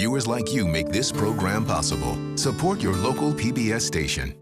Viewers like you make this program possible. Support your local PBS station.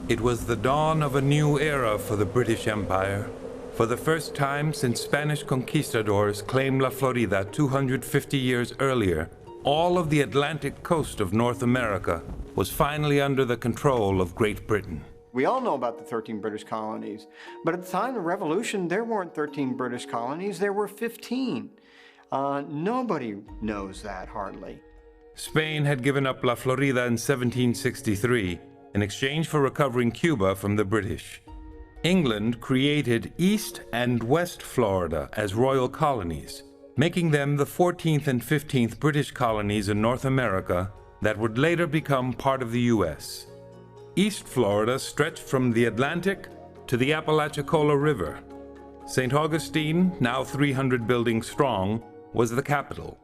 It was the dawn of a new era for the British Empire. For the first time since Spanish conquistadors claimed La Florida 250 years earlier, all of the Atlantic coast of North America was finally under the control of Great Britain. We all know about the 13 British colonies, but at the time of the Revolution, there weren't 13 British colonies, there were 15. Nobody knows that, hardly. Spain had given up La Florida in 1763 in exchange for recovering Cuba from the British. England created East and West Florida as royal colonies, making them the 14th and 15th British colonies in North America that would later become part of the U.S. East Florida stretched from the Atlantic to the Apalachicola River. St. Augustine, now 300 buildings strong, was the capital.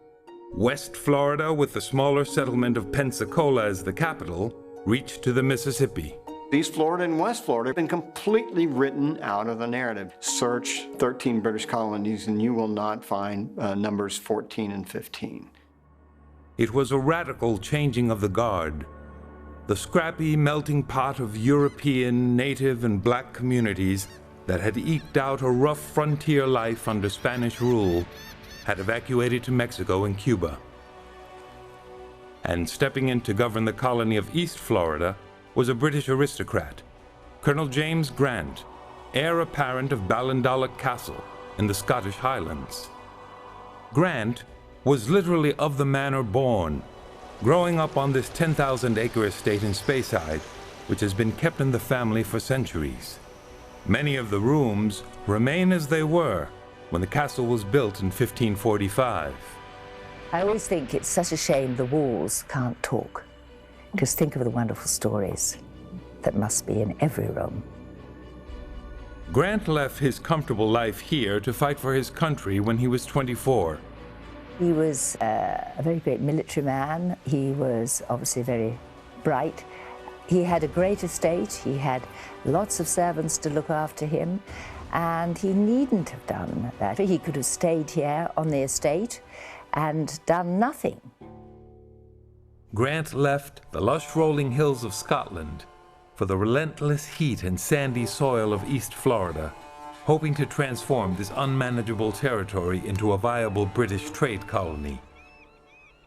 West Florida, with the smaller settlement of Pensacola as the capital, reached to the Mississippi. East Florida and West Florida have been completely written out of the narrative. Search 13 British colonies and you will not find numbers 14 and 15. It was a radical changing of the guard. The scrappy melting pot of European, native, and black communities that had eked out a rough frontier life under Spanish rule had evacuated to Mexico and Cuba. And stepping in to govern the colony of East Florida was a British aristocrat, Colonel James Grant, heir apparent of Ballincollig Castle in the Scottish Highlands. Grant was literally of the manor born, growing up on this 10,000-acre estate in Speyside, which has been kept in the family for centuries. Many of the rooms remain as they were when the castle was built in 1545. I always think it's such a shame the walls can't talk. Just think of the wonderful stories that must be in every room. Grant left his comfortable life here to fight for his country when he was 24. He was a very great military man. He was obviously very bright. He had a great estate. He had lots of servants to look after him, and he needn't have done that. He could have stayed here on the estate and done nothing. Grant left the lush rolling hills of Scotland for the relentless heat and sandy soil of East Florida, hoping to transform this unmanageable territory into a viable British trade colony.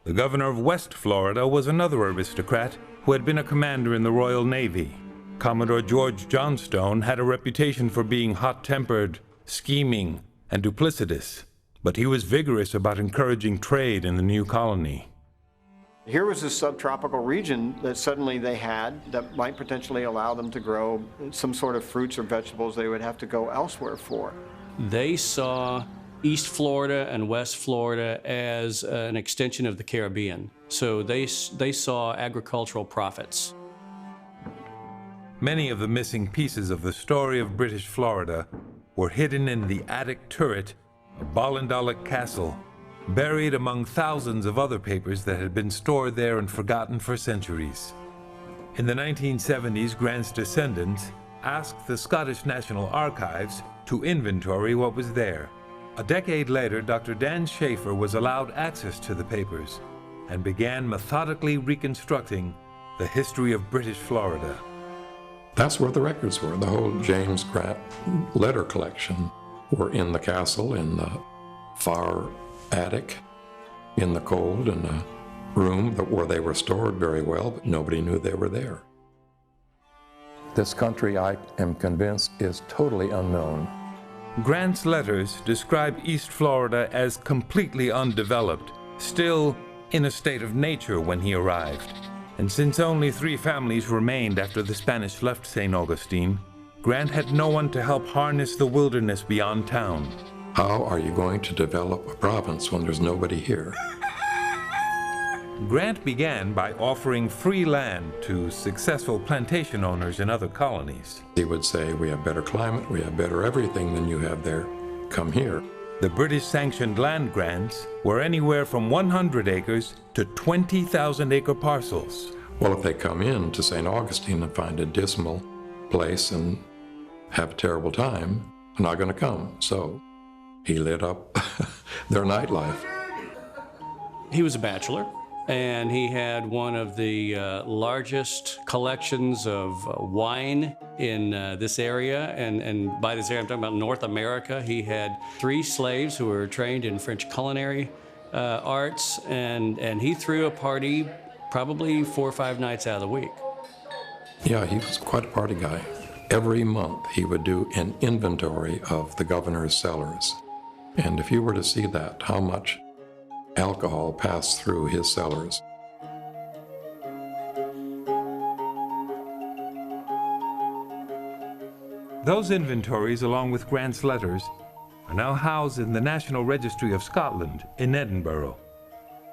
The governor of West Florida was another aristocrat who had been a commander in the Royal Navy. Commodore George Johnstone had a reputation for being hot-tempered, scheming, and duplicitous, but he was vigorous about encouraging trade in the new colony. Here was a subtropical region that suddenly they had that might potentially allow them to grow some sort of fruits or vegetables they would have to go elsewhere for. They saw East Florida and West Florida as an extension of the Caribbean. So they saw agricultural profits. Many of the missing pieces of the story of British Florida were hidden in the attic turret of Ballincollig Castle, buried among thousands of other papers that had been stored there and forgotten for centuries. In the 1970s, Grant's descendants asked the Scottish National Archives to inventory what was there. A decade later, Dr. Dan Schaefer was allowed access to the papers and began methodically reconstructing the history of British Florida. That's where the records were. The whole James Grant letter collection were in the castle, in the far attic, in the cold, in a room where they were stored very well, but nobody knew they were there. This country, I am convinced, is totally unknown. Grant's letters describe East Florida as completely undeveloped, still in a state of nature when he arrived. And since only 3 families remained after the Spanish left St. Augustine, Grant had no one to help harness the wilderness beyond town. How are you going to develop a province when there's nobody here? Grant began by offering free land to successful plantation owners in other colonies. He would say, we have better climate, we have better everything than you have there. Come here. The British-sanctioned land grants were anywhere from 100 acres to 20,000-acre parcels. Well, if they come in to St. Augustine and find a dismal place and have a terrible time, they're not going to come. So he lit up their nightlife. He was a bachelor, and he had one of the largest collections of wine in this area. And by this area, I'm talking about North America. He had 3 slaves who were trained in French culinary arts, and he threw a party probably 4 or 5 nights out of the week. Yeah, he was quite a party guy. Every month he would do an inventory of the governor's cellars. And if you were to see that, how much alcohol passed through his cellars. Those inventories, along with Grant's letters, are now housed in the National Registry of Scotland in Edinburgh.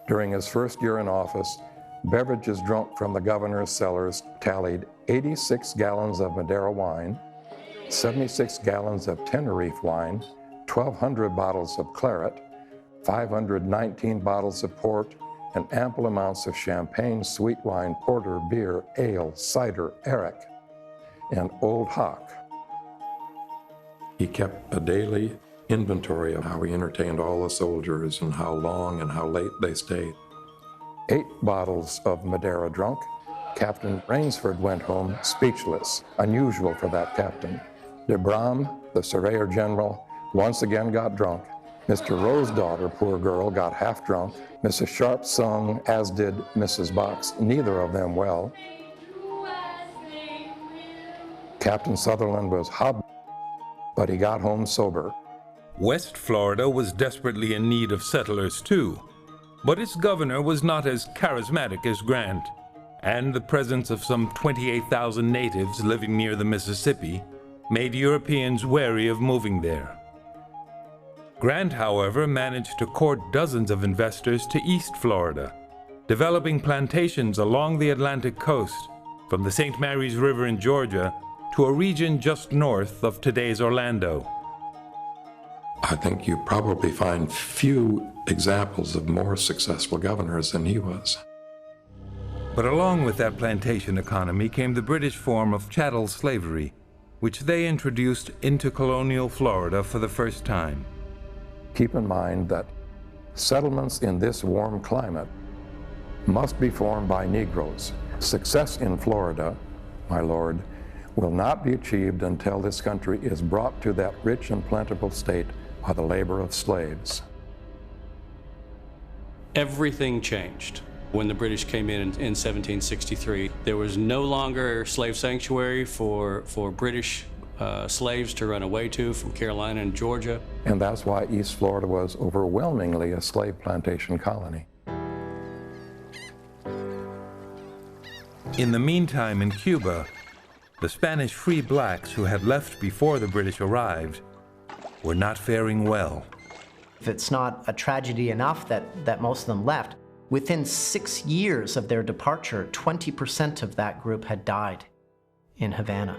During his first year in office, beverages drunk from the governor's cellars tallied 86 gallons of Madeira wine, 76 gallons of Tenerife wine, 1,200 bottles of claret, 519 bottles of port, and ample amounts of champagne, sweet wine, porter, beer, ale, cider, arrack, and old hock. He kept a daily inventory of how he entertained all the soldiers and how long and how late they stayed. 8 bottles of Madeira drunk, Captain Rainsford went home speechless, unusual for that captain. De Bram, the Surveyor General, once again got drunk. Mr. Rosedaughter, poor girl, got half drunk. Mrs. Sharp sung, as did Mrs. Box, neither of them well. Captain Sutherland was hobbled, but he got home sober. West Florida was desperately in need of settlers too, but its governor was not as charismatic as Grant, and the presence of some 28,000 natives living near the Mississippi made Europeans wary of moving there. Grant, however, managed to court dozens of investors to East Florida, developing plantations along the Atlantic coast, from the St. Mary's River in Georgia to a region just north of today's Orlando. I think you probably find few examples of more successful governors than he was. But along with that plantation economy came the British form of chattel slavery, which they introduced into colonial Florida for the first time. Keep in mind that settlements in this warm climate must be formed by Negroes. Success in Florida, my lord, will not be achieved until this country is brought to that rich and plentiful state by the labor of slaves. Everything changed when the British came in 1763. There was no longer slave sanctuary for British slaves to run away to from Carolina and Georgia. And that's why East Florida was overwhelmingly a slave plantation colony. In the meantime, in Cuba, the Spanish free blacks who had left before the British arrived were not faring well. If it's not a tragedy enough that most of them left, within 6 years of their departure, 20% of that group had died in Havana.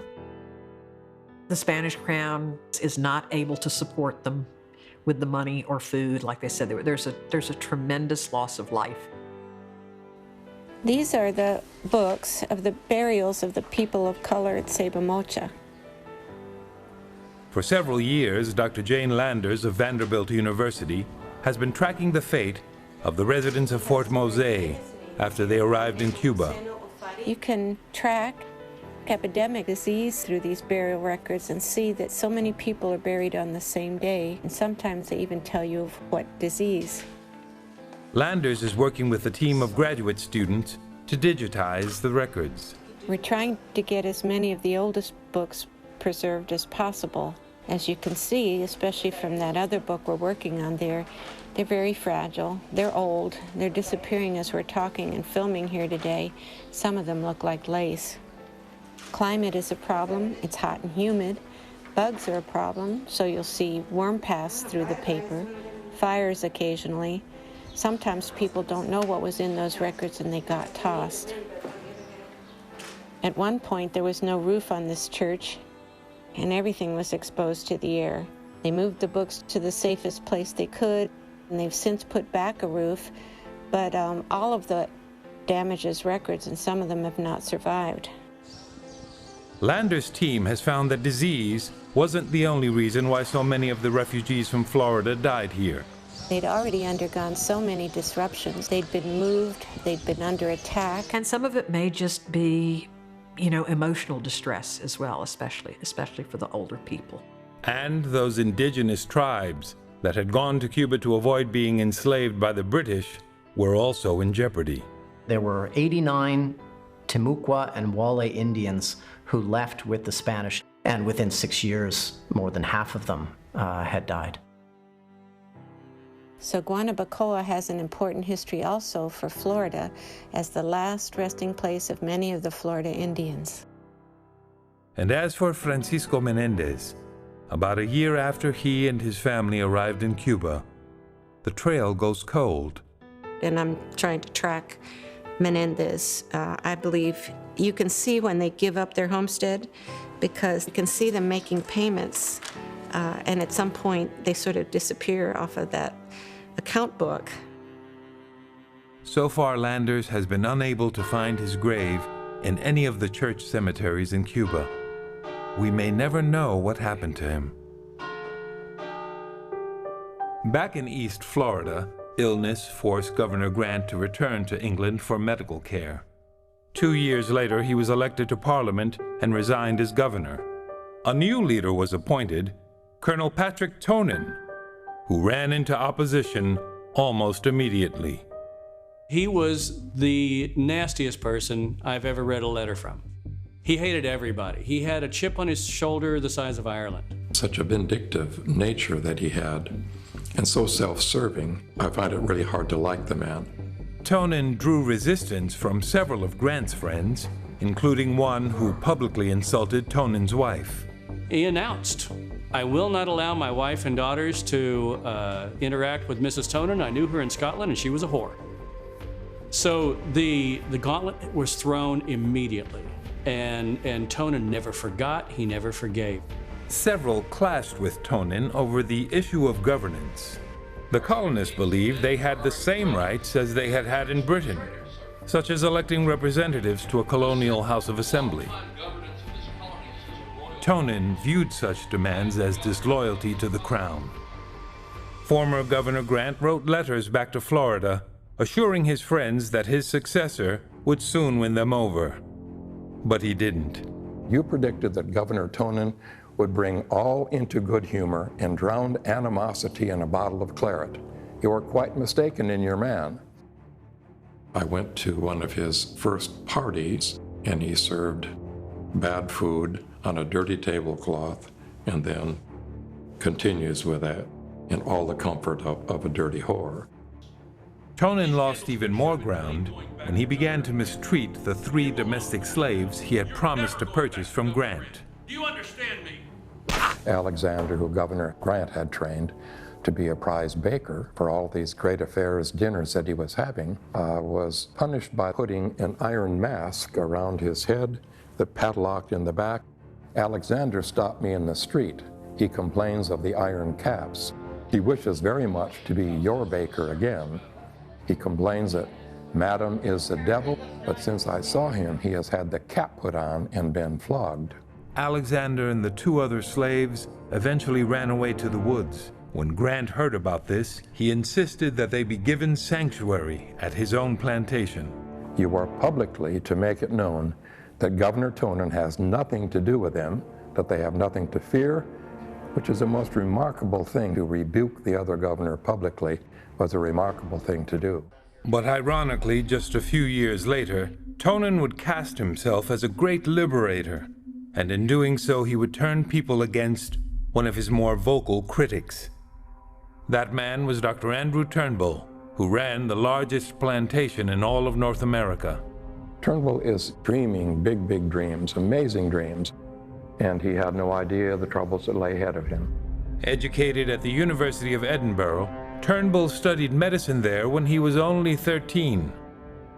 The Spanish crown is not able to support them with the money or food. Like they said, there's a tremendous loss of life. These are the books of the burials of the people of color at Ceiba Mocha. For several years, Dr. Jane Landers of Vanderbilt University has been tracking the fate of the residents of Fort Mose after they arrived in Cuba. You can track epidemic disease through these burial records and see that so many people are buried on the same day, and sometimes they even tell you of what disease. Landers is working with a team of graduate students to digitize the records. We're trying to get as many of the oldest books preserved as possible. As you can see, especially from that other book we're working on there, they're very fragile, they're old, they're disappearing as we're talking and filming here today. Some of them look like lace. Climate is a problem. It's hot and humid. Bugs are a problem, so you'll see worm pass through the paper. Fires occasionally. Sometimes people don't know what was in those records and they got tossed. At one point, there was no roof on this church, and everything was exposed to the air. They moved the books to the safest place they could, and they've since put back a roof, but all of the damages records, and some of them have not survived. Lander's team has found that disease wasn't the only reason why so many of the refugees from Florida died here. They'd already undergone so many disruptions. They'd been moved, they'd been under attack. And some of it may just be, emotional distress as well, especially for the older people. And those indigenous tribes that had gone to Cuba to avoid being enslaved by the British were also in jeopardy. There were 89 Timucua and Wale Indians who left with the Spanish, and within 6 years, more than half of them had died. So Guanabacoa has an important history also for Florida as the last resting place of many of the Florida Indians. And as for Francisco Menendez, about a year after he and his family arrived in Cuba, the trail goes cold. And I'm trying to track Menendez. I believe you can see when they give up their homestead, because you can see them making payments, and at some point they sort of disappear off of that account book. So far, Landers has been unable to find his grave in any of the church cemeteries in Cuba. We may never know what happened to him. Back in East Florida, illness forced Governor Grant to return to England for medical care. 2 years later, he was elected to Parliament and resigned as governor. A new leader was appointed, Colonel Patrick Tonin, who ran into opposition almost immediately. He was the nastiest person I've ever read a letter from. He hated everybody. He had a chip on his shoulder the size of Ireland. Such a vindictive nature that he had, and so self-serving, I find it really hard to like the man. Tonin drew resistance from several of Grant's friends, including one who publicly insulted Tonin's wife. He announced, "I will not allow my wife and daughters to interact with Mrs. Tonin. I knew her in Scotland and she was a whore." So the gauntlet was thrown immediately, and Tonin never forgot, he never forgave. Several clashed with Tonin over the issue of governance. The colonists believed they had the same rights as they had had in Britain, such as electing representatives to a colonial House of Assembly. Tonin viewed such demands as disloyalty to the crown. Former Governor Grant wrote letters back to Florida, assuring his friends that his successor would soon win them over. But he didn't. You predicted that Governor Tonin would bring all into good humor and drown animosity in a bottle of claret. You were quite mistaken in your man. I went to one of his first parties, and he served bad food on a dirty tablecloth, and then continues with that in all the comfort of a dirty whore. Tonin lost even more ground when he began to mistreat the 3 domestic slaves he had promised to purchase from Grant. Do you understand me? Alexander, who Governor Grant had trained to be a prize baker for all these great affairs dinners that he was having, was punished by putting an iron mask around his head that padlocked in the back. Alexander stopped me in the street. He complains of the iron caps. He wishes very much to be your baker again. He complains that Madam is the devil, but since I saw him, he has had the cap put on and been flogged. Alexander and the 2 other slaves eventually ran away to the woods. When Grant heard about this, he insisted that they be given sanctuary at his own plantation. You are publicly to make it known that Governor Tonin has nothing to do with them, that they have nothing to fear, which is a most remarkable thing. To rebuke the other governor publicly was a remarkable thing to do. But ironically, just a few years later, Tonin would cast himself as a great liberator, and in doing so he would turn people against one of his more vocal critics. That man was Dr. Andrew Turnbull, who ran the largest plantation in all of North America. Turnbull is dreaming big, big dreams, amazing dreams, and he had no idea the troubles that lay ahead of him. Educated at the University of Edinburgh, Turnbull studied medicine there when he was only 13.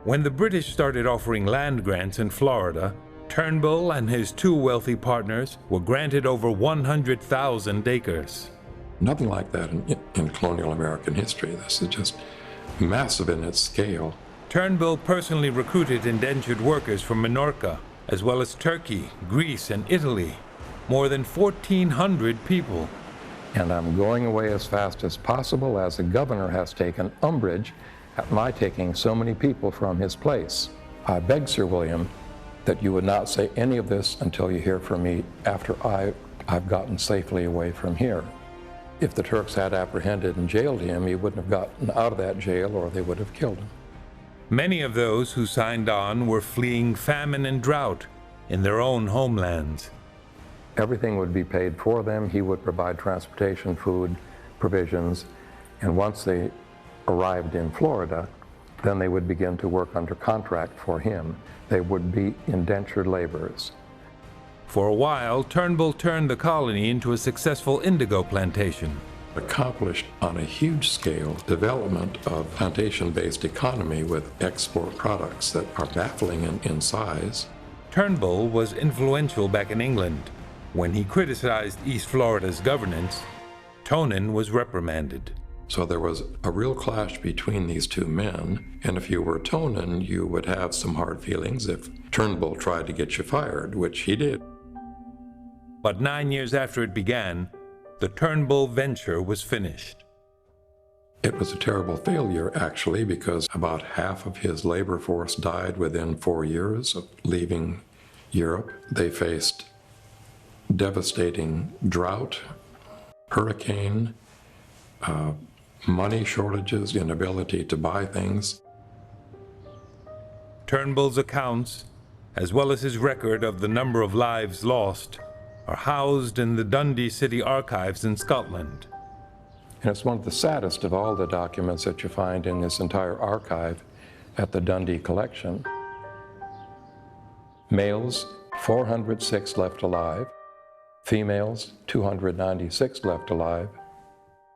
When the British started offering land grants in Florida, Turnbull and his two wealthy partners were granted over 100,000 acres. Nothing like that in colonial American history. This is just massive in its scale. Turnbull personally recruited indentured workers from Minorca, as well as Turkey, Greece, and Italy. More than 1,400 people. And I'm going away as fast as possible, as the governor has taken umbrage at my taking so many people from his place. I beg, Sir William, that you would not say any of this until you hear from me after I've gotten safely away from here. If the Turks had apprehended and jailed him, he wouldn't have gotten out of that jail, or they would have killed him. Many of those who signed on were fleeing famine and drought in their own homelands. Everything would be paid for them. He would provide transportation, food, provisions, and once they arrived in Florida, then they would begin to work under contract for him. They would be indentured laborers. For a while, Turnbull turned the colony into a successful indigo plantation. Accomplished on a huge scale development of plantation-based economy with export products that are baffling in size. Turnbull was influential back in England. When he criticized East Florida's governance, Tonin was reprimanded. So there was a real clash between these two men, and if you were Tonin, you would have some hard feelings if Turnbull tried to get you fired, which he did. But 9 years after it began, the Turnbull venture was finished. It was a terrible failure, actually, because about half of his labor force died within 4 years of leaving Europe. They faced devastating drought, hurricane, money shortages, inability to buy things. Turnbull's accounts, as well as his record of the number of lives lost, are housed in the Dundee City Archives in Scotland. And it's one of the saddest of all the documents that you find in this entire archive at the Dundee collection. Males, 406 left alive. Females, 296 left alive.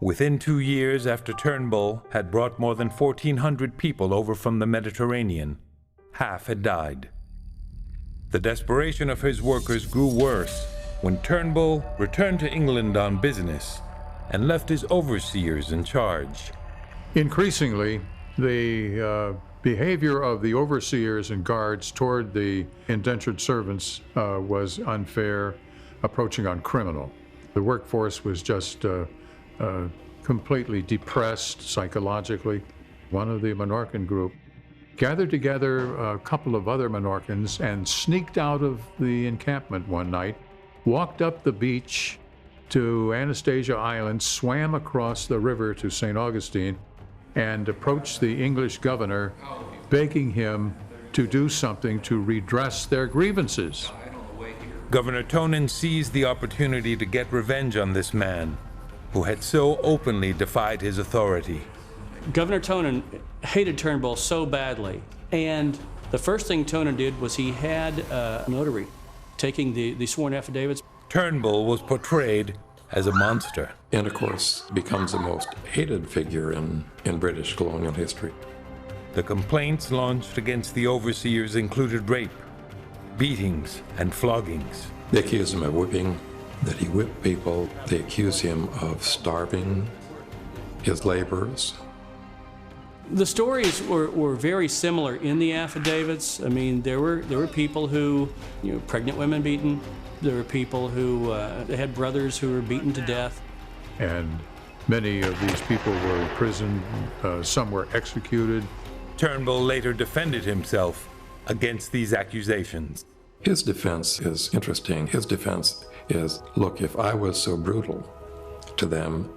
Within 2 years after Turnbull had brought more than 1,400 people over from the Mediterranean, half had died. The desperation of his workers grew worse when Turnbull returned to England on business and left his overseers in charge. Increasingly, the behavior of the overseers and guards toward the indentured servants was unfair, approaching on criminal. The workforce was just completely depressed psychologically. One of the Minorcan group gathered together a couple of other Minorcans and sneaked out of the encampment one night, walked up the beach to Anastasia Island, swam across the river to St. Augustine, and approached the English governor, begging him to do something to redress their grievances. Governor Tonin seized the opportunity to get revenge on this man who had so openly defied his authority. Governor Tonin hated Turnbull so badly, and the first thing Tonin did was he had a notary taking the sworn affidavits. Turnbull was portrayed as a monster. And of course, becomes the most hated figure in British colonial history. The complaints launched against the overseers included rape, beatings, and floggings. They accuse him of whipping, that he whipped people. They accuse him of starving his laborers. The stories were very similar in the affidavits. I mean, there were people who, pregnant women beaten. There were people who had brothers who were beaten to death. And many of these people were imprisoned, some were executed. Turnbull later defended himself against these accusations. His defense is interesting. His defense is, look, if I was so brutal to them,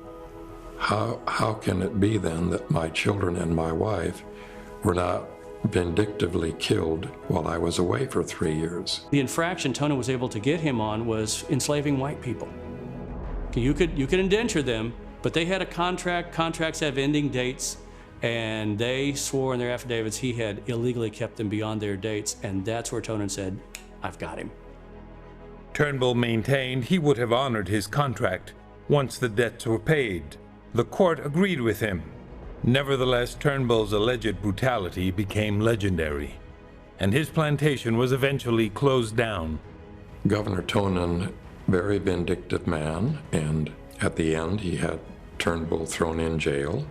how can it be then that my children and my wife were not vindictively killed while I was away for 3 years? The infraction Tonin was able to get him on was enslaving white people. You could indenture them, but they had a contract. Contracts have ending dates. And they swore in their affidavits he had illegally kept them beyond their dates, and that's where Tonin said, I've got him. Turnbull maintained he would have honored his contract once the debts were paid. The court agreed with him. Nevertheless, Turnbull's alleged brutality became legendary, and his plantation was eventually closed down. Governor Tonin, very vindictive man, and at the end he had Turnbull thrown in jail.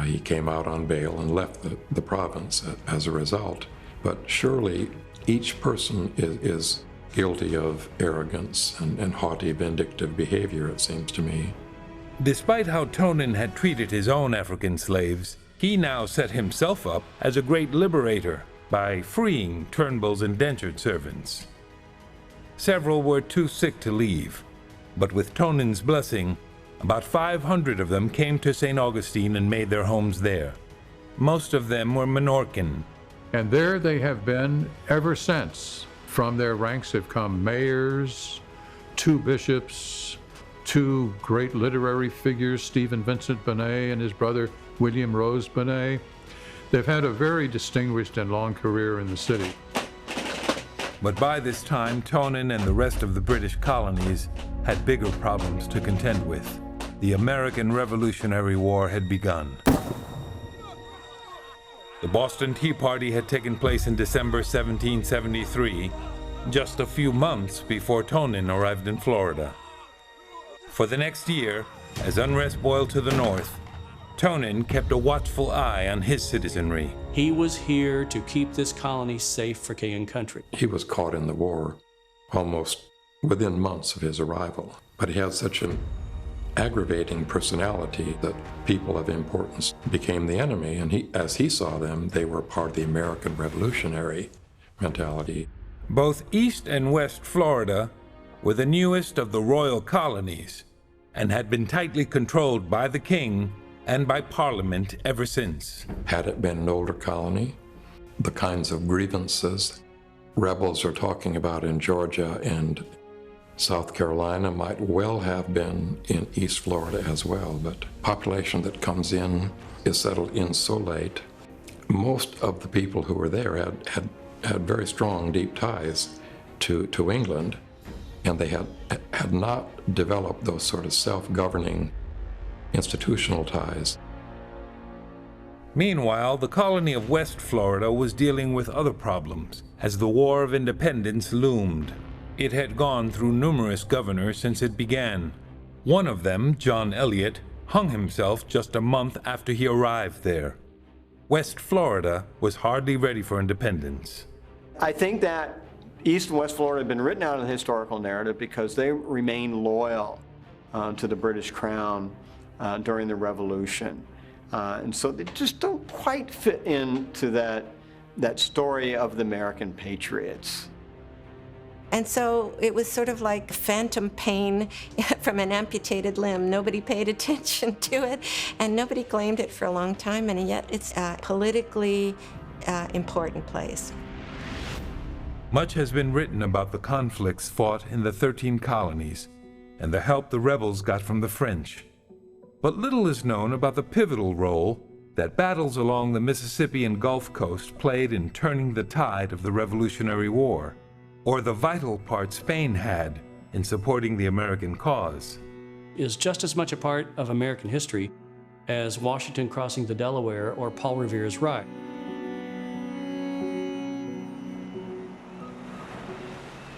He came out on bail and left the province as a result. But surely each person is guilty of arrogance and haughty, vindictive behavior, it seems to me. Despite how Tonin had treated his own African slaves, he now set himself up as a great liberator by freeing Turnbull's indentured servants. Several were too sick to leave, but with Tonin's blessing, about 500 of them came to St. Augustine and made their homes there. Most of them were Minorcan. And there they have been ever since. From their ranks have come mayors, 2 bishops, 2 great literary figures, Stephen Vincent Benet and his brother William Rose Benet. They've had a very distinguished and long career in the city. But by this time, Tonin and the rest of the British colonies had bigger problems to contend with. The American Revolutionary War had begun. The Boston Tea Party had taken place in December 1773, just a few months before Tonin arrived in Florida. For the next year, as unrest boiled to the north, Tonin kept a watchful eye on his citizenry. He was here to keep this colony safe for king and country. He was caught in the war almost within months of his arrival, but he had such an aggravating personality that people of importance became the enemy, and as he saw them, they were part of the American revolutionary mentality. Both East and West Florida were the newest of the royal colonies and had been tightly controlled by the king and by Parliament ever since. Had it been an older colony, the kinds of grievances rebels are talking about in Georgia and South Carolina might well have been in East Florida as well, but population that comes in is settled in so late. Most of the people who were there had very strong, deep ties to England, and they had not developed those sort of self-governing institutional ties. Meanwhile, the colony of West Florida was dealing with other problems as the War of Independence loomed. It had gone through numerous governors since it began. One of them, John Eliot, hung himself just a month after he arrived there. West Florida was hardly ready for independence. I think that East and West Florida have been written out in the historical narrative because they remained loyal to the British Crown during the Revolution. And so they just don't quite fit into that story of the American patriots. And so it was sort of like phantom pain from an amputated limb. Nobody paid attention to it, and nobody claimed it for a long time, and yet it's a politically important place. Much has been written about the conflicts fought in the 13 colonies and the help the rebels got from the French. But little is known about the pivotal role that battles along the Mississippi and Gulf Coast played in turning the tide of the Revolutionary War, or the vital part Spain had in supporting the American cause. Is just as much a part of American history as Washington crossing the Delaware or Paul Revere's ride.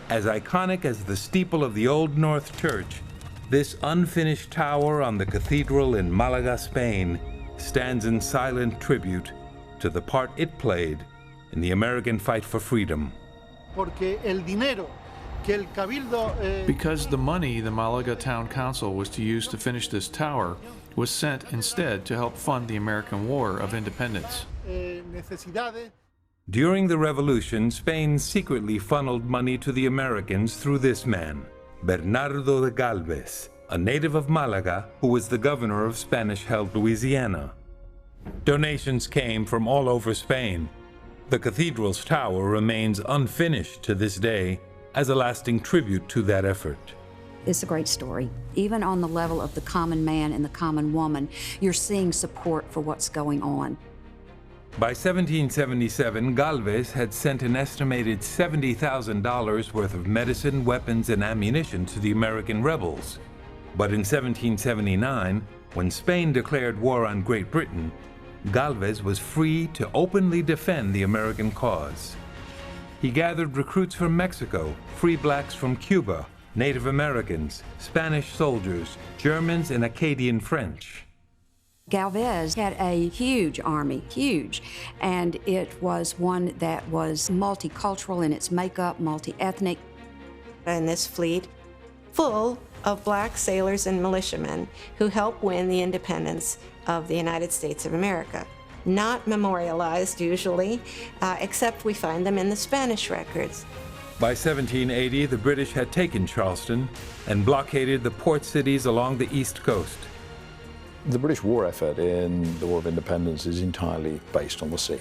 As iconic as the steeple of the Old North Church, this unfinished tower on the cathedral in Malaga, Spain, stands in silent tribute to the part it played in the American fight for freedom. Because the money the Malaga Town Council was to use to finish this tower was sent instead to help fund the American War of Independence. During the Revolution, Spain secretly funneled money to the Americans through this man, Bernardo de Galvez, a native of Malaga who was the governor of Spanish-held Louisiana. Donations came from all over Spain. The cathedral's tower remains unfinished to this day as a lasting tribute to that effort. It's a great story. Even on the level of the common man and the common woman, you're seeing support for what's going on. By 1777, Galvez had sent an estimated $70,000 worth of medicine, weapons, and ammunition to the American rebels. But in 1779, when Spain declared war on Great Britain, Galvez was free to openly defend the American cause. He gathered recruits from Mexico, free blacks from Cuba, Native Americans, Spanish soldiers, Germans, and Acadian French. Galvez had a huge army, huge, and it was one that was multicultural in its makeup, multi-ethnic. And this fleet, full of black sailors and militiamen who helped win the independence of the United States of America. Not memorialized usually, except we find them in the Spanish records. By 1780, the British had taken Charleston and blockaded the port cities along the East Coast. The British war effort in the War of Independence is entirely based on the sea.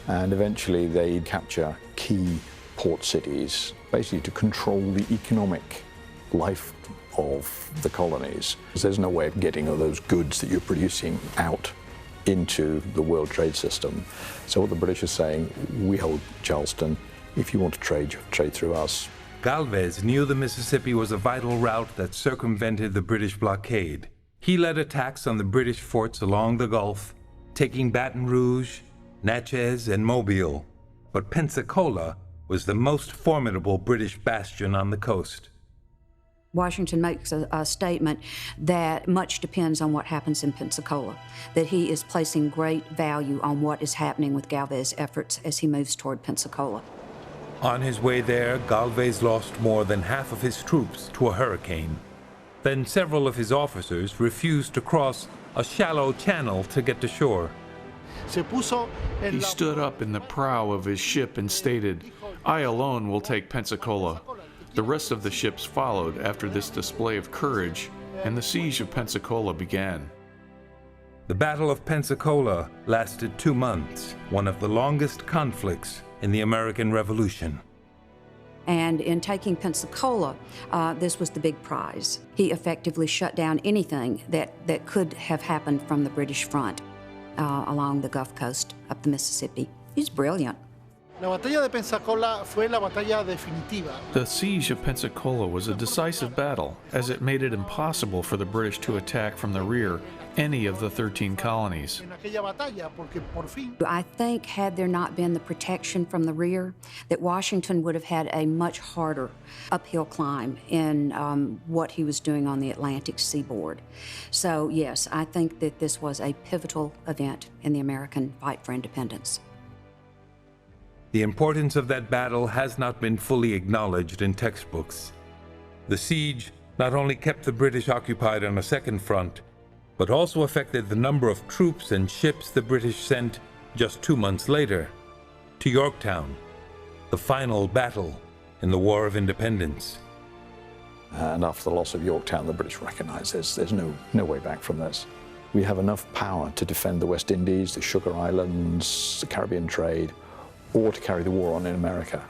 And eventually they capture key port cities, basically to control the economic life of the colonies. There's no way of getting those goods that you're producing out into the world trade system. So what the British are saying, we hold Charleston. If you want to trade, you trade through us. Galvez knew the Mississippi was a vital route that circumvented the British blockade. He led attacks on the British forts along the Gulf, taking Baton Rouge, Natchez, and Mobile. But Pensacola was the most formidable British bastion on the coast. Washington makes a statement that much depends on what happens in Pensacola, that he is placing great value on what is happening with Galvez's efforts as he moves toward Pensacola. On his way there, Galvez lost more than half of his troops to a hurricane. Then several of his officers refused to cross a shallow channel to get to shore. He stood up in the prow of his ship and stated, "I alone will take Pensacola." The rest of the ships followed after this display of courage, and the siege of Pensacola began. The Battle of Pensacola lasted 2 months, one of the longest conflicts in the American Revolution. And in taking Pensacola, this was the big prize. He effectively shut down anything that could have happened from the British front along the Gulf Coast up the Mississippi. He's brilliant. The siege of Pensacola was a decisive battle, as it made it impossible for the British to attack from the rear any of the 13 colonies. I think had there not been the protection from the rear, that Washington would have had a much harder uphill climb in what he was doing on the Atlantic seaboard. So yes, I think that this was a pivotal event in the American fight for independence. The importance of that battle has not been fully acknowledged in textbooks. The siege not only kept the British occupied on a second front, but also affected the number of troops and ships the British sent just 2 months later to Yorktown, the final battle in the War of Independence. And after the loss of Yorktown, the British recognized there's no way back from this. We have enough power to defend the West Indies, the Sugar Islands, the Caribbean trade, or to carry the war on in America.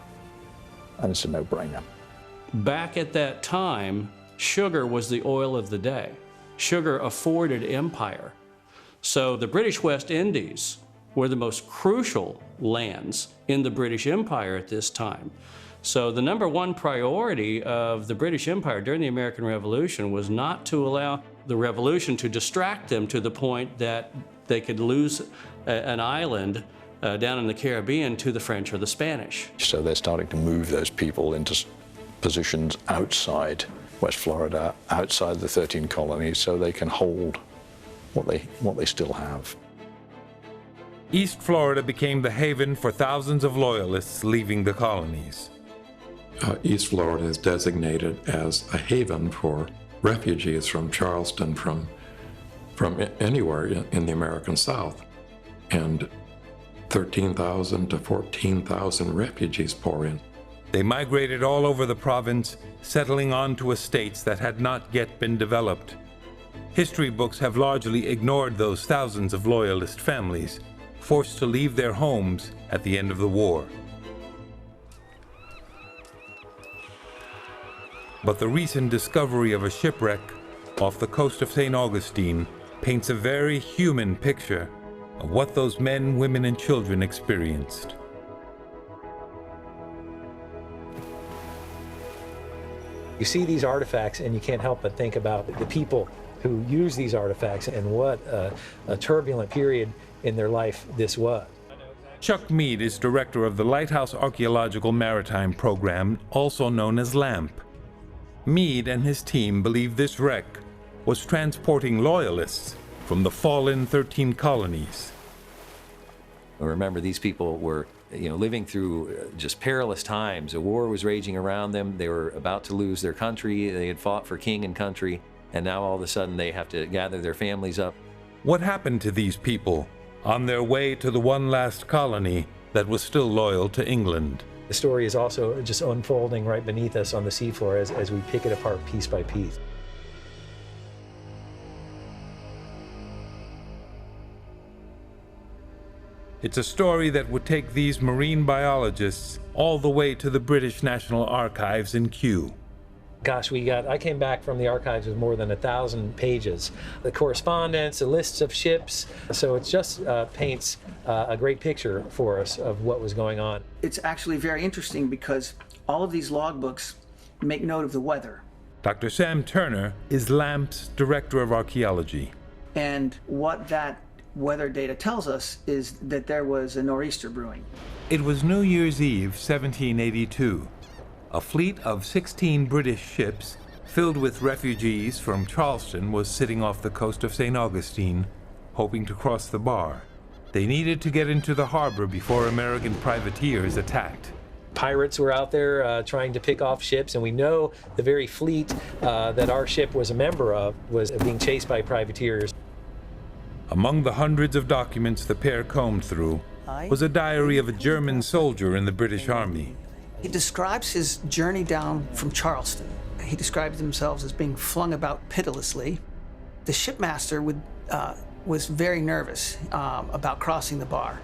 And it's a no-brainer. Back at that time, sugar was the oil of the day. Sugar afforded empire. So the British West Indies were the most crucial lands in the British Empire at this time. So the number one priority of the British Empire during the American Revolution was not to allow the revolution to distract them to the point that they could lose an island down in the Caribbean to the French or the Spanish. So they're starting to move those people into positions outside West Florida, outside the 13 colonies, so they can hold what they still have. East Florida became the haven for thousands of Loyalists leaving the colonies. East Florida is designated as a haven for refugees from Charleston, from anywhere in the American South. And 13,000 to 14,000 refugees pour in. They migrated all over the province, settling onto estates that had not yet been developed. History books have largely ignored those thousands of Loyalist families, forced to leave their homes at the end of the war. But the recent discovery of a shipwreck off the coast of St. Augustine paints a very human picture of what those men, women, and children experienced. You see these artifacts and you can't help but think about the people who use these artifacts and what a turbulent period in their life this was. Chuck Mead is director of the Lighthouse Archaeological Maritime Program, also known as LAMP. Mead and his team believe this wreck was transporting loyalists from the fallen 13 colonies. Remember, these people were living through just perilous times. A war was raging around them. They were about to lose their country. They had fought for king and country, and now all of a sudden they have to gather their families up. What happened to these people on their way to the one last colony that was still loyal to England? The story is also just unfolding right beneath us on the seafloor as we pick it apart piece by piece. It's a story that would take these marine biologists all the way to the British National Archives in Kew. Gosh, I came back from the archives with more than 1,000 pages. The correspondence, the lists of ships, so it just paints a great picture for us of what was going on. It's actually very interesting because all of these logbooks make note of the weather. Dr. Sam Turner is LAMP's Director of Archaeology. And what that weather data tells us is that there was a nor'easter brewing. It was New Year's Eve, 1782. A fleet of 16 British ships filled with refugees from Charleston was sitting off the coast of St. Augustine, hoping to cross the bar. They needed to get into the harbor before American privateers attacked. Pirates were out there trying to pick off ships, and we know the very fleet that our ship was a member of was being chased by privateers. Among the hundreds of documents the pair combed through was a diary of a German soldier in the British Army. He describes his journey down from Charleston. He describes themselves as being flung about pitilessly. The shipmaster was very nervous about crossing the bar.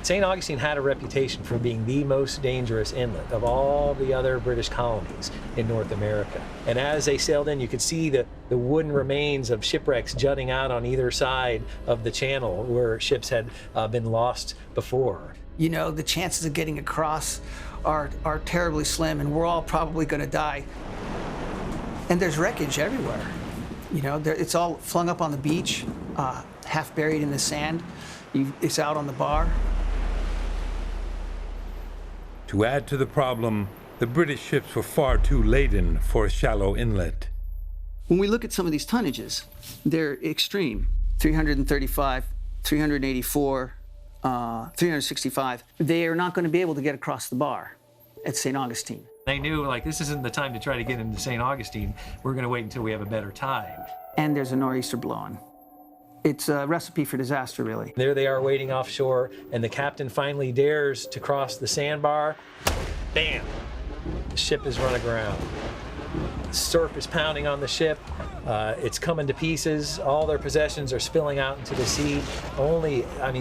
St. Augustine had a reputation for being the most dangerous inlet of all the other British colonies in North America. And as they sailed in, you could see the wooden remains of shipwrecks jutting out on either side of the channel where ships had been lost before. You know, the chances of getting across are terribly slim, and we're all probably going to die. And there's wreckage everywhere. You know, it's all flung up on the beach, half buried in the sand. It's out on the bar. To add to the problem, the British ships were far too laden for a shallow inlet. When we look at some of these tonnages, they're extreme. 335, 384, 365. They are not going to be able to get across the bar at St. Augustine. They knew, like, this isn't the time to try to get into St. Augustine. We're going to wait until we have a better time. And there's a nor'easter blowing. It's a recipe for disaster, really. There they are waiting offshore, and the captain finally dares to cross the sandbar. Bam! The ship is run aground. The surf is pounding on the ship. It's coming to pieces. All their possessions are spilling out into the sea.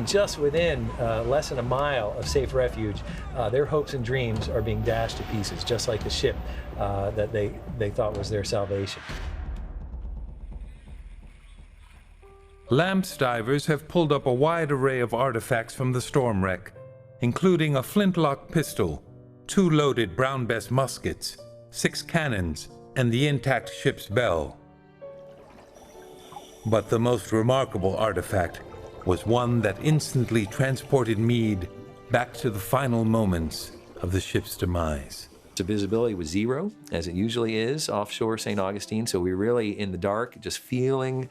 Just within less than a mile of safe refuge, their hopes and dreams are being dashed to pieces, just like the ship that they thought was their salvation. LAMP's divers have pulled up a wide array of artifacts from the storm wreck, including a flintlock pistol, 2 loaded Brown Bess muskets, 6 cannons, and the intact ship's bell. But the most remarkable artifact was one that instantly transported Mead back to the final moments of the ship's demise. The visibility was 0, as it usually is offshore St. Augustine, so we were really in the dark, just feeling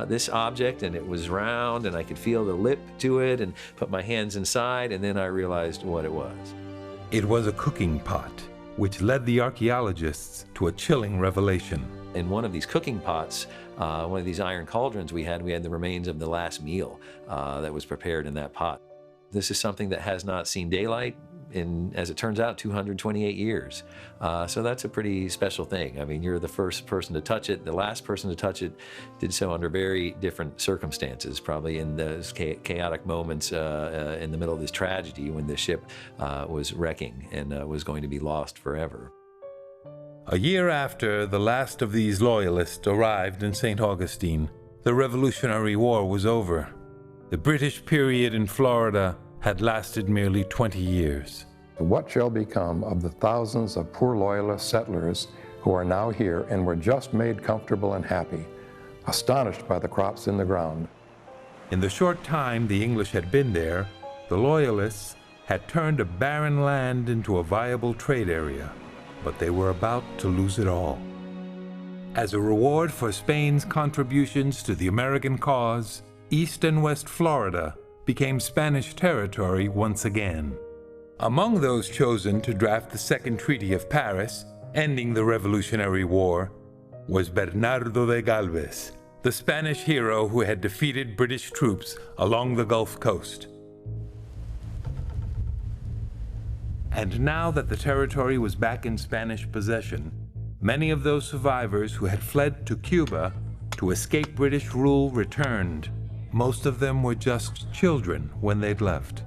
this object, and it was round, and I could feel the lip to it, and put my hands inside, and then I realized what it was. It was a cooking pot, which led the archaeologists to a chilling revelation. In one of these cooking pots, one of these iron cauldrons we had the remains of the last meal that was prepared in that pot. This is something that has not seen daylight in, as it turns out, 228 years. So that's a pretty special thing. I mean, you're the first person to touch it. The last person to touch it did so under very different circumstances, probably in those chaotic moments in the middle of this tragedy when the ship was wrecking and was going to be lost forever. A year after the last of these loyalists arrived in St. Augustine, the Revolutionary War was over. The British period in Florida had lasted merely 20 years. What shall become of the thousands of poor Loyalist settlers who are now here and were just made comfortable and happy, astonished by the crops in the ground? In the short time the English had been there, the Loyalists had turned a barren land into a viable trade area, but they were about to lose it all. As a reward for Spain's contributions to the American cause, East and West Florida became Spanish territory once again. Among those chosen to draft the Second Treaty of Paris, ending the Revolutionary War, was Bernardo de Galvez, the Spanish hero who had defeated British troops along the Gulf Coast. And now that the territory was back in Spanish possession, many of those survivors who had fled to Cuba to escape British rule returned. Most of them were just children when they'd left.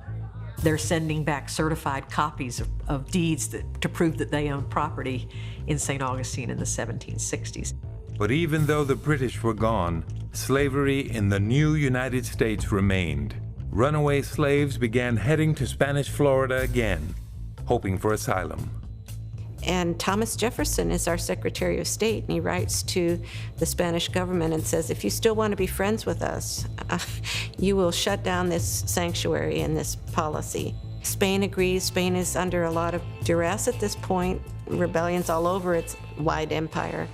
They're sending back certified copies of deeds to prove that they owned property in St. Augustine in the 1760s. But even though the British were gone, slavery in the new United States remained. Runaway slaves began heading to Spanish Florida again, hoping for asylum. And Thomas Jefferson is our Secretary of State, and he writes to the Spanish government and says, if you still want to be friends with us, you will shut down this sanctuary and this policy. Spain agrees. Spain is under a lot of duress at this point. Rebellions all over its wide empire.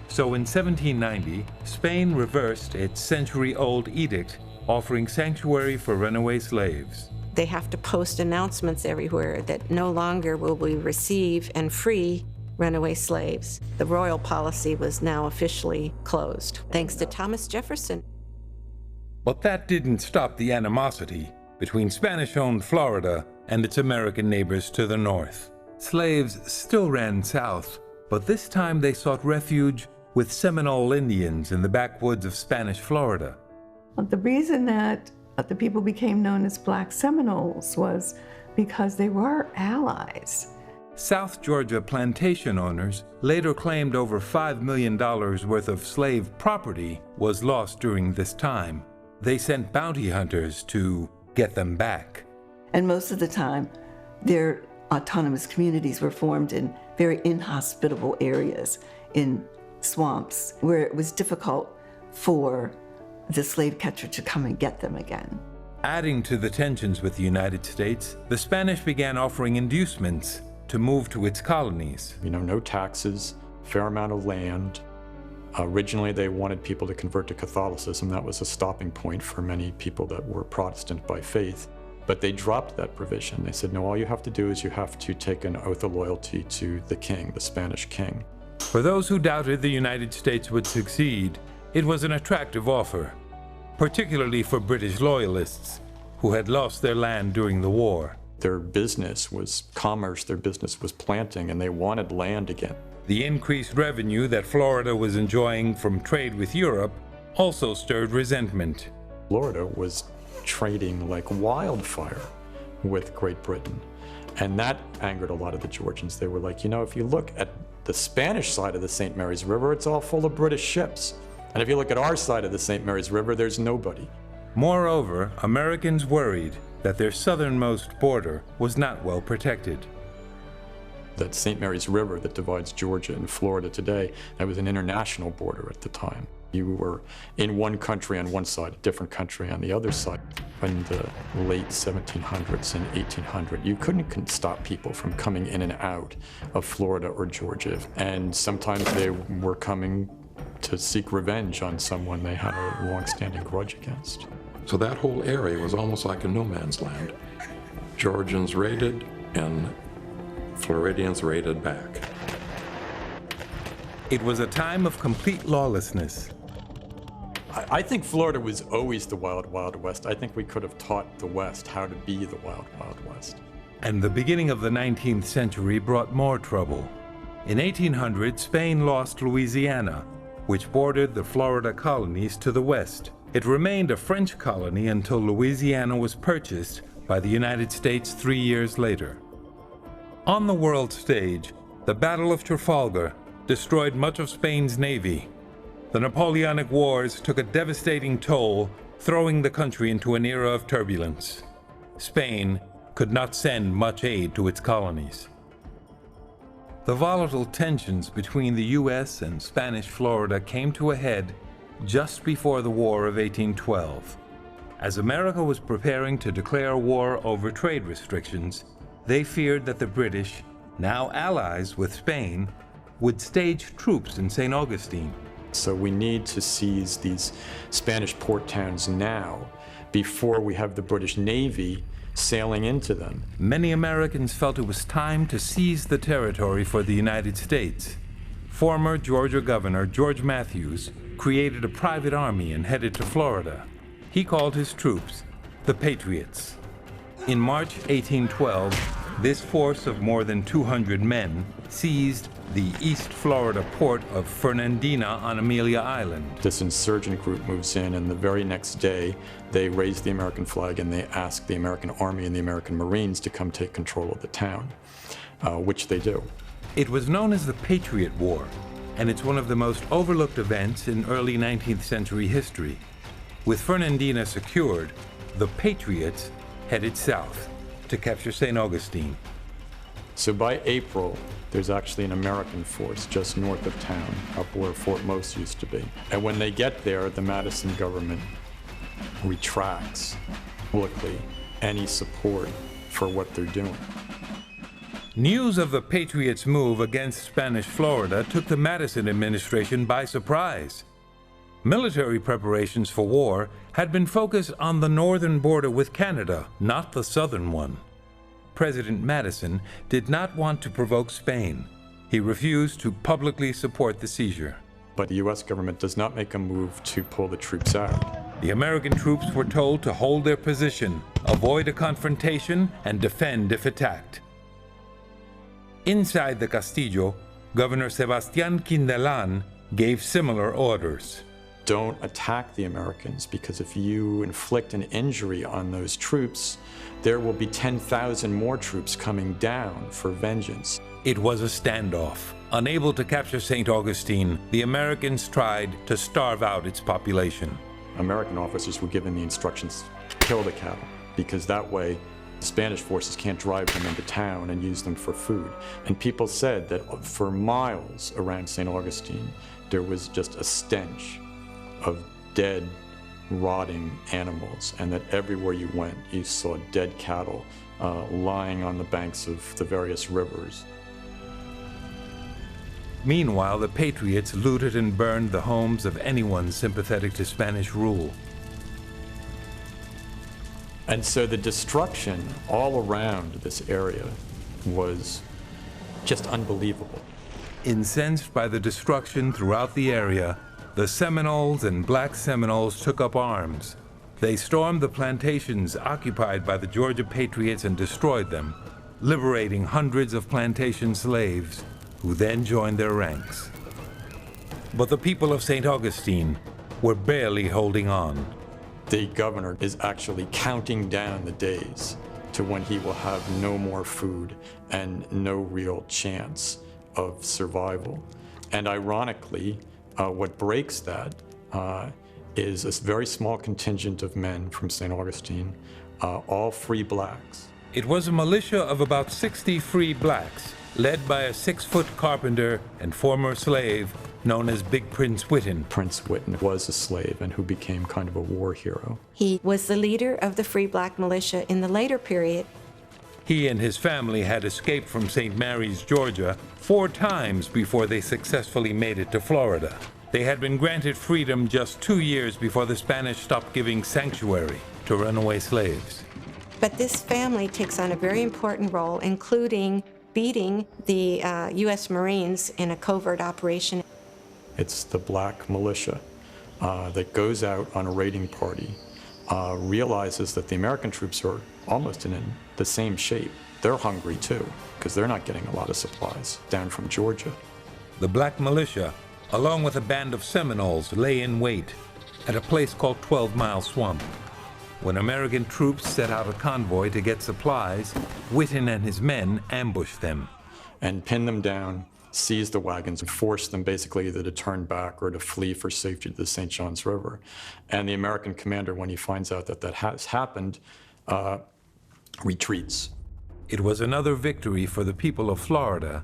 So in 1790, Spain reversed its century-old edict offering sanctuary for runaway slaves. They have to post announcements everywhere that no longer will we receive and free runaway slaves. The royal policy was now officially closed, thanks to Thomas Jefferson. But that didn't stop the animosity between Spanish-owned Florida and its American neighbors to the north. Slaves still ran south, but this time they sought refuge with Seminole Indians in the backwoods of Spanish Florida. The reason that the people became known as Black Seminoles was because they were allies. South Georgia plantation owners later claimed over $5 million worth of slave property was lost during this time. They sent bounty hunters to get them back. And most of the time, their autonomous communities were formed in very inhospitable areas, in swamps, where it was difficult for the slave catcher to come and get them again. Adding to the tensions with the United States, the Spanish began offering inducements to move to its colonies. No taxes, fair amount of land. Originally, they wanted people to convert to Catholicism. That was a stopping point for many people that were Protestant by faith. But they dropped that provision. They said, no, all you have to do is you have to take an oath of loyalty to the king, the Spanish king. For those who doubted the United States would succeed, it was an attractive offer, particularly for British loyalists who had lost their land during the war. Their business was commerce, their business was planting, and they wanted land again. The increased revenue that Florida was enjoying from trade with Europe also stirred resentment. Florida was trading like wildfire with Great Britain, and that angered a lot of the Georgians. They were like, if you look at the Spanish side of the St. Mary's River, it's all full of British ships. And if you look at our side of the St. Mary's River, there's nobody. Moreover, Americans worried that their southernmost border was not well protected. That St. Mary's River that divides Georgia and Florida today, that was an international border at the time. You were in one country on one side, a different country on the other side. In the late 1700s and 1800s, you couldn't stop people from coming in and out of Florida or Georgia. And sometimes they were coming to seek revenge on someone they had a long-standing grudge against. So that whole area was almost like a no man's land. Georgians raided and Floridians raided back. It was a time of complete lawlessness. I think Florida was always the Wild, Wild West. I think we could have taught the West how to be the Wild, Wild West. And the beginning of the 19th century brought more trouble. In 1800, Spain lost Louisiana, which bordered the Florida colonies to the west. It remained a French colony until Louisiana was purchased by the United States 3 years later. On the world stage, the Battle of Trafalgar destroyed much of Spain's navy. The Napoleonic Wars took a devastating toll, throwing the country into an era of turbulence. Spain could not send much aid to its colonies. The volatile tensions between the U.S. and Spanish Florida came to a head just before the War of 1812. As America was preparing to declare war over trade restrictions, they feared that the British, now allies with Spain, would stage troops in St. Augustine. So we need to seize these Spanish port towns now before we have the British Navy sailing into them. Many Americans felt it was time to seize the territory for the United States. Former Georgia Governor George Matthews created a private army and headed to Florida. He called his troops the Patriots. In March 1812, this force of more than 200 men seized the East Florida port of Fernandina on Amelia Island. This insurgent group moves in, and the very next day, they raise the American flag and they ask the American Army and the American Marines to come take control of the town, which they do. It was known as the Patriot War, and it's one of the most overlooked events in early 19th century history. With Fernandina secured, the Patriots headed south to capture St. Augustine. So by April, there's actually an American force just north of town, up where Fort Most used to be. And when they get there, the Madison government retracts publicly any support for what they're doing. News of the Patriots' move against Spanish Florida took the Madison administration by surprise. Military preparations for war had been focused on the northern border with Canada, not the southern one. President Madison did not want to provoke Spain. He refused to publicly support the seizure. But the U.S. government does not make a move to pull the troops out. The American troops were told to hold their position, avoid a confrontation, and defend if attacked. Inside the Castillo, Governor Sebastián Quindelán gave similar orders. Don't attack the Americans, because if you inflict an injury on those troops, there will be 10,000 more troops coming down for vengeance. It was a standoff. Unable to capture St. Augustine, the Americans tried to starve out its population. American officers were given the instructions to kill the cattle, because that way the Spanish forces can't drive them into town and use them for food. And people said that for miles around St. Augustine, there was just a stench of dead, rotting animals, and that everywhere you went, you saw dead cattle lying on the banks of the various rivers. Meanwhile, the Patriots looted and burned the homes of anyone sympathetic to Spanish rule. And so the destruction all around this area was just unbelievable. Incensed by the destruction throughout the area, the Seminoles and Black Seminoles took up arms. They stormed the plantations occupied by the Georgia Patriots and destroyed them, liberating hundreds of plantation slaves, who then joined their ranks. But the people of St. Augustine were barely holding on. The governor is actually counting down the days to when he will have no more food and no real chance of survival. And ironically, what breaks that is a very small contingent of men from St. Augustine, all free blacks. It was a militia of about 60 free blacks, led by a 6-foot carpenter and former slave known as Big Prince Whitten. Prince Whitten was a slave and who became kind of a war hero. He was the leader of the Free Black Militia in the later period. He and his family had escaped from St. Mary's, Georgia, 4 times before they successfully made it to Florida. They had been granted freedom just 2 years before the Spanish stopped giving sanctuary to runaway slaves. But this family takes on a very important role, including beating the U.S. Marines in a covert operation. It's the black militia that goes out on a raiding party, realizes that the American troops are almost in the same shape. They're hungry too, because they're not getting a lot of supplies down from Georgia. The black militia, along with a band of Seminoles, lay in wait at a place called 12 Mile Swamp. When American troops set out a convoy to get supplies, Whitten and his men ambushed them and pinned them down seized the wagons and forced them basically either to turn back or to flee for safety to the St. Johns River. And the American commander, when he finds out that that has happened, retreats. It was another victory for the people of Florida,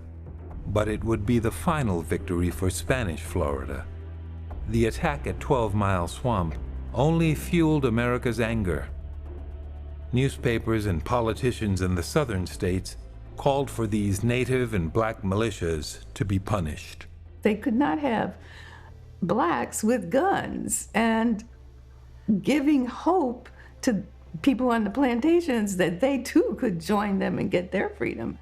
but it would be the final victory for Spanish Florida. The attack at 12 Mile Swamp only fueled America's anger. Newspapers and politicians in the southern states called for these native and black militias to be punished. They could not have blacks with guns and giving hope to people on the plantations that they too could join them and get their freedom.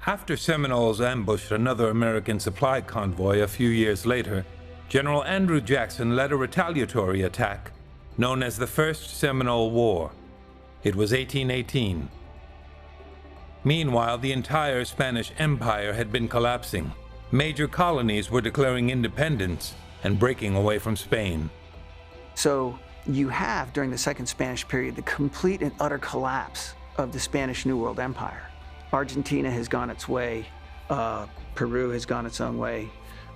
After Seminoles ambushed another American supply convoy a few years later, General Andrew Jackson led a retaliatory attack known as the First Seminole War. It was 1818. Meanwhile, the entire Spanish Empire had been collapsing. Major colonies were declaring independence and breaking away from Spain. So you have, during the Second Spanish period, the complete and utter collapse of the Spanish New World Empire. Argentina has gone its way. Peru has gone its own way.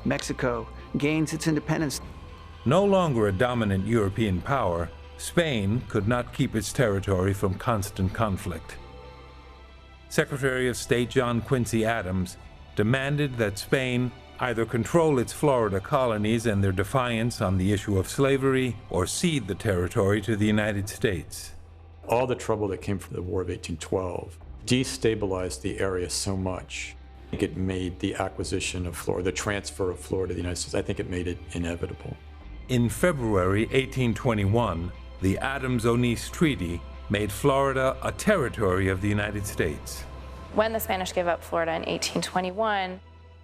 Mexico gains its independence. No longer a dominant European power, Spain could not keep its territory from constant conflict. Secretary of State John Quincy Adams demanded that Spain either control its Florida colonies and their defiance on the issue of slavery, or cede the territory to the United States. All the trouble that came from the War of 1812 destabilized the area so much. I think it made the acquisition of Florida, the transfer of Florida to the United States, I think it made it inevitable. In February 1821, the Adams-Onis Treaty made Florida a territory of the United States. When the Spanish gave up Florida in 1821,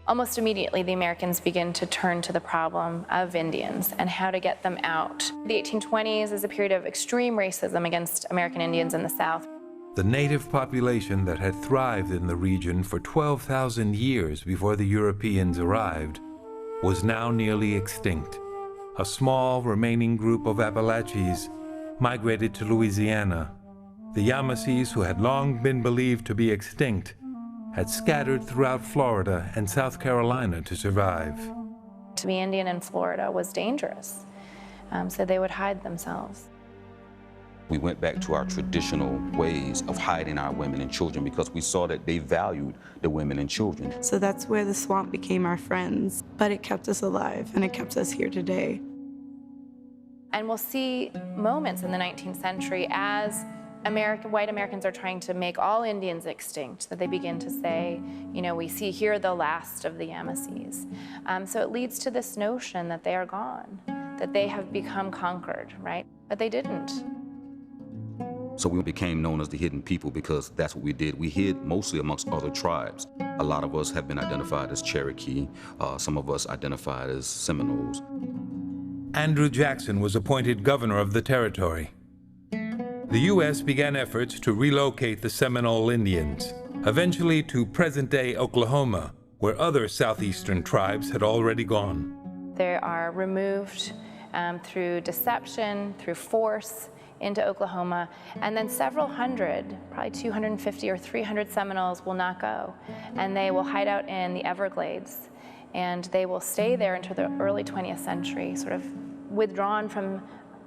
almost immediately the Americans begin to turn to the problem of Indians and how to get them out. The 1820s is a period of extreme racism against American Indians in the South. The native population that had thrived in the region for 12,000 years before the Europeans arrived was now nearly extinct. A small remaining group of Appalachians migrated to Louisiana. The Yamasees, who had long been believed to be extinct, had scattered throughout Florida and South Carolina to survive. To be Indian in Florida was dangerous, so they would hide themselves. We went back to our traditional ways of hiding our women and children because we saw that they valued the women and children. So that's where the swamp became our friends, but it kept us alive and it kept us here today. And we'll see moments in the 19th century as white Americans are trying to make all Indians extinct, that they begin to say, you know, we see here the last of the Yamasees. So it leads to this notion that they are gone, that they have become conquered, right? But they didn't. So we became known as the hidden people because that's what we did. We hid mostly amongst other tribes. A lot of us have been identified as Cherokee. Some of us identified as Seminoles. Andrew Jackson was appointed governor of the territory. The U.S. began efforts to relocate the Seminole Indians, eventually to present-day Oklahoma, where other southeastern tribes had already gone. They are removed through deception, through force, into Oklahoma, and then several hundred, probably 250 or 300 Seminoles will not go, and they will hide out in the Everglades, and they will stay there until the early 20th century, sort of withdrawn from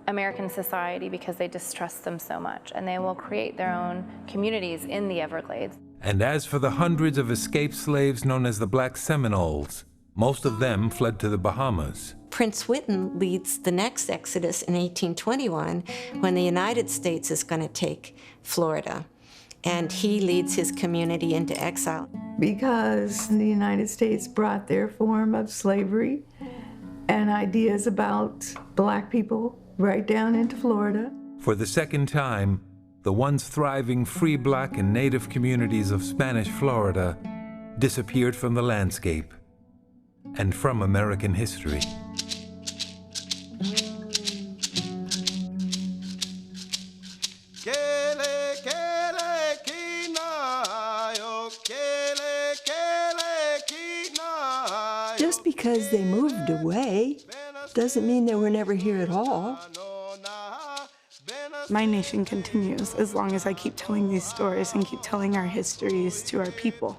American society because they distrust them so much, and they will create their own communities in the Everglades. And as for the hundreds of escaped slaves known as the Black Seminoles, most of them fled to the Bahamas. Prince Whitten leads the next exodus in 1821 when the United States is going to take Florida, and he leads his community into exile. Because the United States brought their form of slavery and ideas about black people right down into Florida. For the second time, the once thriving free black and native communities of Spanish Florida disappeared from the landscape and from American history. Just because they moved away doesn't mean they were never here at all. My nation continues as long as I keep telling these stories and keep telling our histories to our people.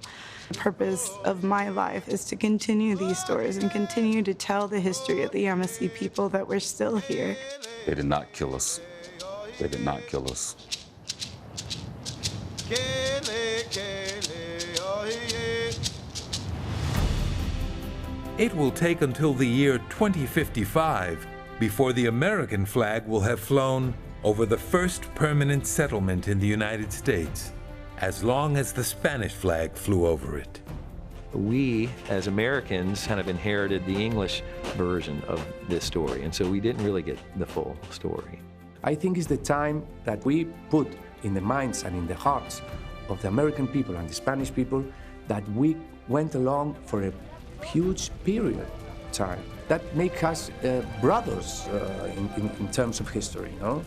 The purpose of my life is to continue these stories and continue to tell the history of the Yamasee people that we're still here. They did not kill us. They did not kill us. It will take until the year 2055 before the American flag will have flown over the first permanent settlement in the United States, as long as the Spanish flag flew over it. We, as Americans, kind of inherited the English version of this story, and so we didn't really get the full story. I think it's the time that we put in the minds and in the hearts of the American people and the Spanish people that we went along for a huge period of time that make us brothers in terms of history, no?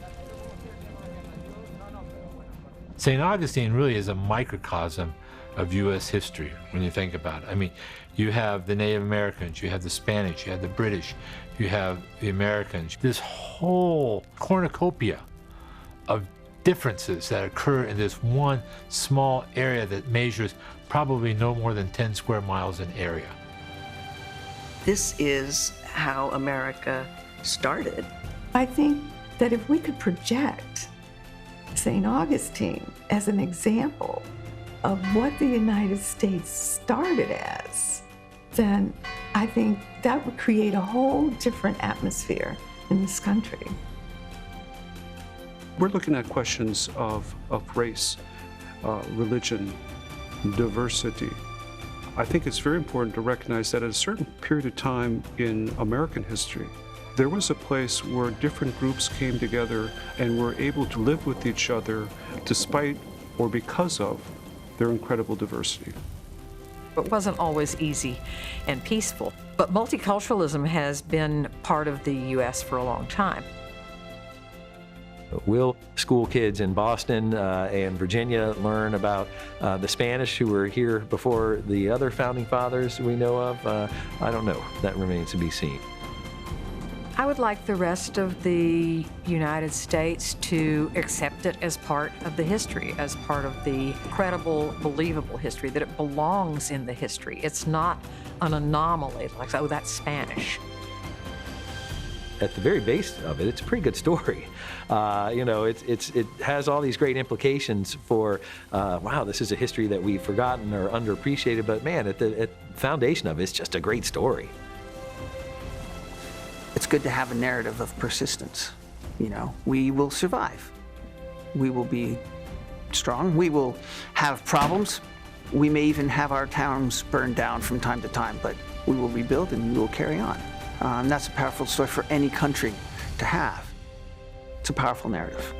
St. Augustine really is a microcosm of U.S. history when you think about it. I mean, you have the Native Americans, you have the Spanish, you have the British, you have the Americans. This whole cornucopia of differences that occur in this one small area that measures probably no more than 10 square miles in area. This is how America started. I think that if we could project St. Augustine as an example of what the United States started as, then I think that would create a whole different atmosphere in this country. We're looking at questions of race, religion, diversity. I think it's very important to recognize that at a certain period of time in American history, there was a place where different groups came together and were able to live with each other despite or because of their incredible diversity. It wasn't always easy and peaceful, but multiculturalism has been part of the U.S. for a long time. Will school kids in Boston and Virginia learn about the Spanish who were here before the other founding fathers we know of? I don't know. That remains to be seen. I would like the rest of the United States to accept it as part of the history, as part of the credible, believable history, that it belongs in the history. It's not an anomaly, like, oh, that's Spanish. At the very base of it, it's a pretty good story. You know, it has all these great implications for, wow, this is a history that we've forgotten or underappreciated, but man, at the foundation of it, it's just a great story. It's good to have a narrative of persistence. You know, we will survive. We will be strong. We will have problems. We may even have our towns burned down from time to time, but we will rebuild and we will carry on. That's a powerful story for any country to have. It's a powerful narrative.